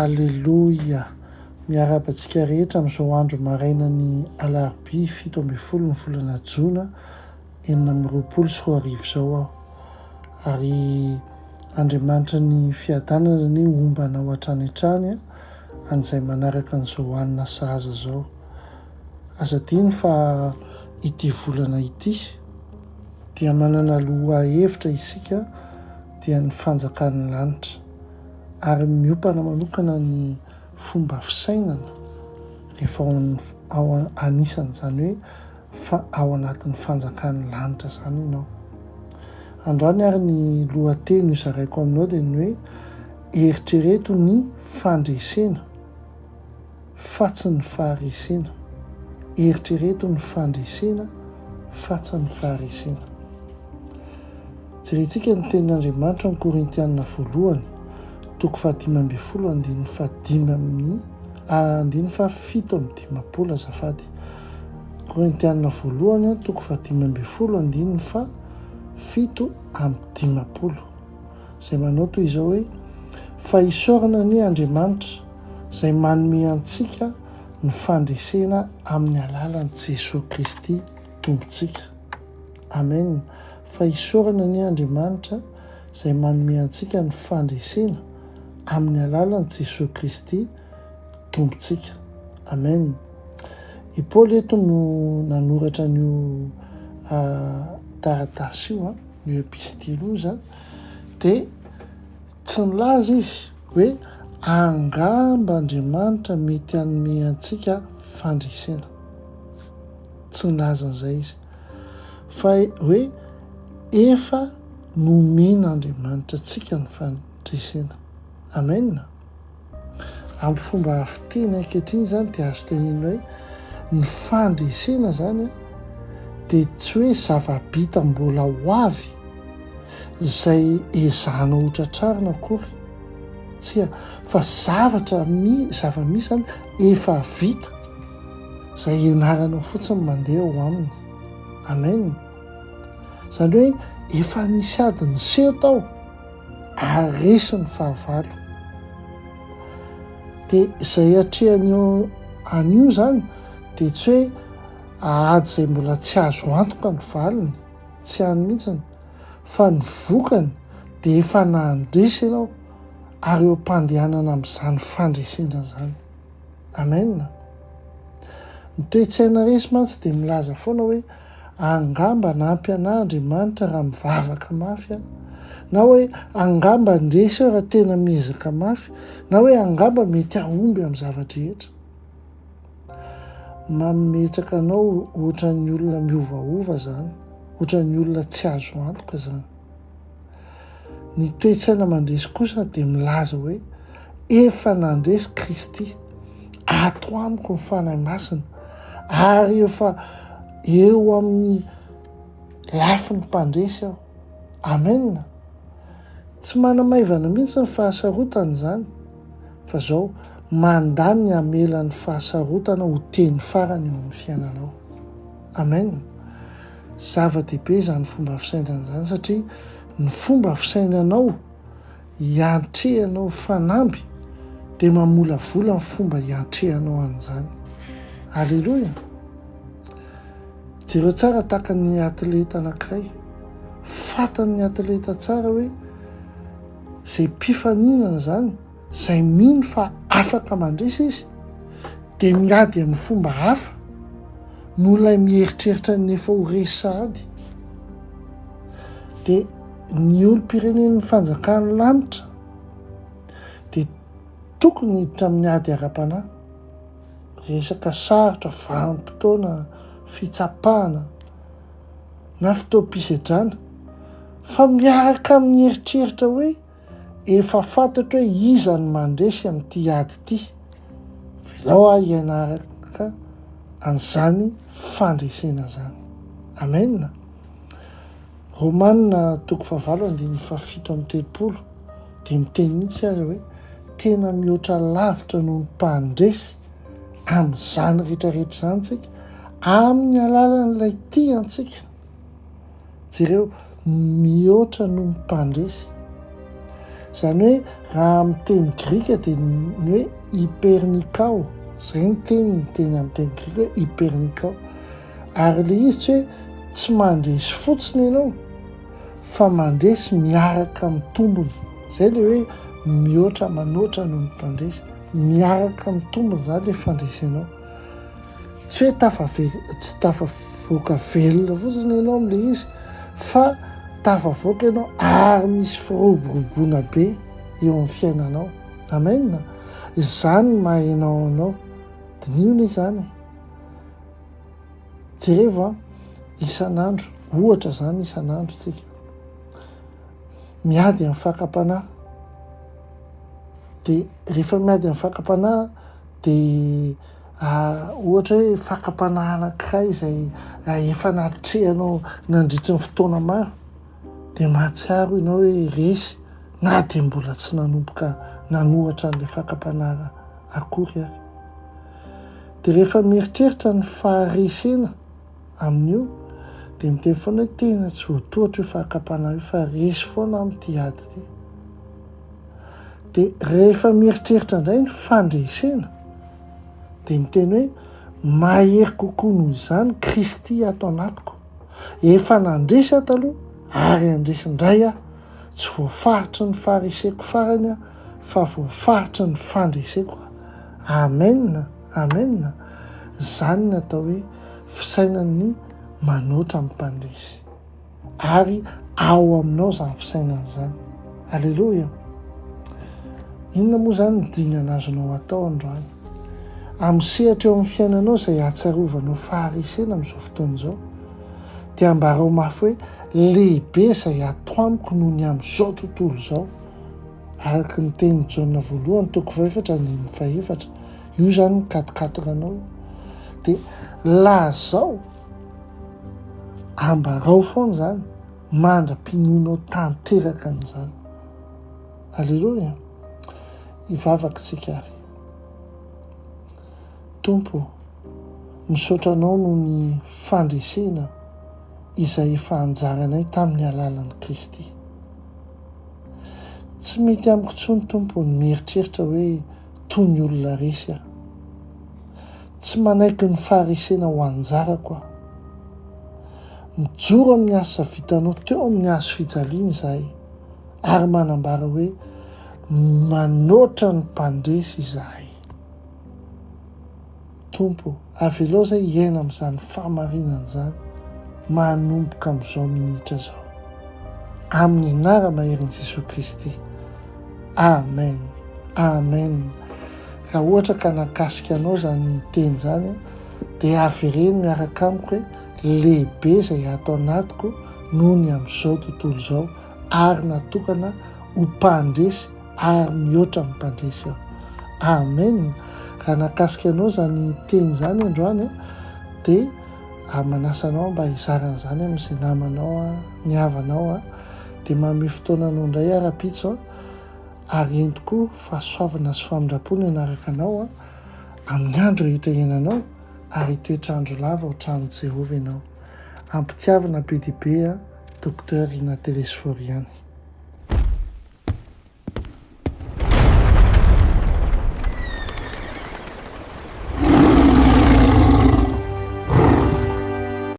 Alleloia. Miarabantsika rehetra amin'izao andro marainany alarobia 17 ny volana Jona 2024 izao aho. Ary Andriamanitra ny fiadanana ny ombana ao hatrany hatrany an'izay manaraka an'izao hanina sahaza zao. Azadiny fa ity volana ity dia manana loha hevitra isika dia ny fanjakan'ny lanitra, ary miopana manokana ny fomba fisainana rehefa ao anisan'izany hoe ao anatin'ny fanjakan'ny lanitra zany ianao. Androany ary ny lohateny izaraiko aminao dia ny hoe eritrereto ny fandresena fa tsy ny faharesena. Eritrereto ny fandresena fa tsy ny faharesena. Jerentsika ny tenin'Andriamanitra ny Korintianina 1 toko 7:50 azafady. Korintianina 1 toko 7:50 izay manao toy izao hoe: fa isaorana ny Andriamanitra izay manome antsika ny fandresena amin'ny alalan'i Jesosy Kristy Tompontsika. Amen. Fa isaorana ny Andriamanitra izay manome antsika ny fandresena amin'ny alalan'i Jesosy Kristy Tompontsika. Amen. I Paoly eto no nanoratra an'io taratasy io, io epistily io zany, dia tsy nilaza izy hoe angamba Andriamanitra mety hanome antsika fandresena. Tsy nilaza an'izay izy, fa hoe efa nomena Andriamanitra antsika ny fandresena. Amen. Amin'ny fomba fiteny ankehitriny zany dia azo tenena hoe ny fandresena zany dia tsy hoe zava-bita mbola ho avy izay ezahana hotratrarina akory, tsy fa zava-misy zany efa vita izay ianaranao fotsiny mandeha ao aminy. Amen. Izany hoe efa nisy adiny seho tao aresy ny fahavalo. Dia izay hatrehany an'io zany dia tsy hoe ady izay mbola tsy azo antoka ny valiny, tsy hany mihitsiny, fa ny vokany dia efa nandresy ianao ary eo am-pandehanana amin'izany fandresena zany. Amen. Ny toe-tsaina resy mantsy dia milaza foana hoe angamba nampy anahy Andriamanitra raha mivavaka mafy aho, na hoe angamba ndresy aho raha tena miezaka mafy, na hoe angamba mety ahomby amin'ny zavatra rehetra. Mametraka anao ohatran'ny olona miovaova zany, ohatran'ny olona tsy azo antoka zany. Ny toe-tsaina mandresy kosa dia milaza hoe efa nandresy Kristy ato amiko ny fanahy masina, ary efa eo amin'ny lafin'ny mpandresy aho. Amen. Tsy manamaivana mihitsy ny fahasarotana zany, fa zao mandany ny hamelan'ny fahasarotana ho teny farany eo amin'ny fiainanao. Amen. Zava-dehibe zany fomba fisainana zany, satria ny fomba fisainanao hiantrehanao fanamby dia mamolavola ny fomba hiantrehanao an'izany. Alleloia. Jereo tsara tahaka ny atleta anankiray, fantan'ny atleta tsara hoe izay mpifaninana zany, izay mino fa afaka mandresy izy, dia miady amin'ny fomba hafa noho ilay mieritreritra ny efa ho resy sahady. Dia ny olom-pirenen'ny fanjakan'ny lanitra dia tokony hiditra amin'ny ady ara-panahy, resaka sarotra, vanim-potoana, fitsapahana na fitoam-pisedrana, fa miaraka amin'ny eritreritra hoe efa fantatra hoe iza ny mandresy amin'ity ady ity, velao aho hianaraka an'izany fandresena zany. Amen. Romanina toko 9:7-30 dia miteny mihitsy azy hoe tena mihoatra lavitra noho ny mpandresy amin'izany rehetrarehetra zany tsika amin'ny alalan'ilay tiantsika. Jereo mihoatra noho ny mpandresy Zany hoe raha amin'ny teny grika dia ny hoe hypernikao, izay ny teny amin'ny teny grika hoe hypernikao. Ary le izy tsy hoe tsy mandresy fotsiny ianao fa mandresy miaraka amin'ny tombony. Izay le hoe mihoatra manoatra noho ny mpandresy, miaraka amin'ny tombony zany le fandresenao. Tsy hoe tsy tafavoaka velona fotsiny ianao amin'le izy fa tafavoaka ianao ary misy firoboroboana be eo amin'ny fiainanao. Amen. Izany no maha hainao anao. Dinihona izany. Jereva isan'andro, ohatra zany isan'andro tsika miady amin'ny fakapanahy. Dia rehefa miady amin'ny fakapanahy dia ohatra hoe fakapanahy anankiray izay efa natrehanao nandritra ny fotoana maro, dia mahatsiaro ianao hoe resy na dia mbola tsy nanomboka nanohatra an'ilay fakapanahy akory ary. Dia rehefa mieritreritra ny faharesena amin'io dia miteny foana hoe tena tsy voatoatra io fakapanahy io fa resy foana amin'ity ady ity. Dia rehefa mieritreritra indray ny fandresena dia miteny hoe mahery kokoa noho izany Kristy ato anatiko. Efa nandresy taloha ary andresy indray aho. Tsy voafaritry ny fahareseko farany aho fa voafaritry ny fandreseko. Amen. Amen. Izany natao hoe fisainan'ny manoatra amin'ny mpandresy. Ary ao aminao izany fisainana izany. Alleloia. Inona moa izany ny dingana azonao atao androany? Amsehatra eo amin'ny fiainanao izay ahatsiarovanao faharesena amin'izao fotoana izao. Dia ambarao mafy hoe lehibe izay ato amiko noho ny amin'izao tontolo izao. Araka ny teny Jaona voalohany toko 4:4. Io zany mikatokatoka anao. Dia lazao ambarao foana zany mandra-pinoanao tanteraka an'izany. Alleloia. Hivavaka tsika ary. Tompo, misaotra anao noho ny fandresena izay efa anjaranay tamin'ny alalan'i Kristy. Tsy mety amiko intsony Tompo ny mieritreritra hoe toy ny olona resy aho. Tsy manaiky ny faharesena ho anjarako aho. Mijoro amin'ny asa vitanao teo amin'ny hazo fijaliana izahay ary manambara hoe manoatra ny mpandresy izahay. Tompo, avelao izay hiaina amin'izany fahamarinana izany manomboka amin'izao minitra izao. Amin'ny anara-maherin' Jesosy Kristy. Amen. Amen. Raha ohatra ka nakasika anao izany teny izany dia avereno miaraka amiko hoe lehibe izay ato anatiko noho ny amin'izao tontolo izao ary natokana ho mpandresy ary mihoatra amin'ny mpandresy aho. Amen. Raha nakasika anao izany teny izany androany dia manasa anao mba hizarana izany amin'izay namanao ny havanao dia manome fotoana anao indray ara-pitso ary entiko fahasoavana sy famindrapona ianaraka anao amin'ny andro rehetra iananao ary toetrandro lava ho tranon'i Jehovah ianao. Ampitiavana be dia be Docteur Ina Telesforiany.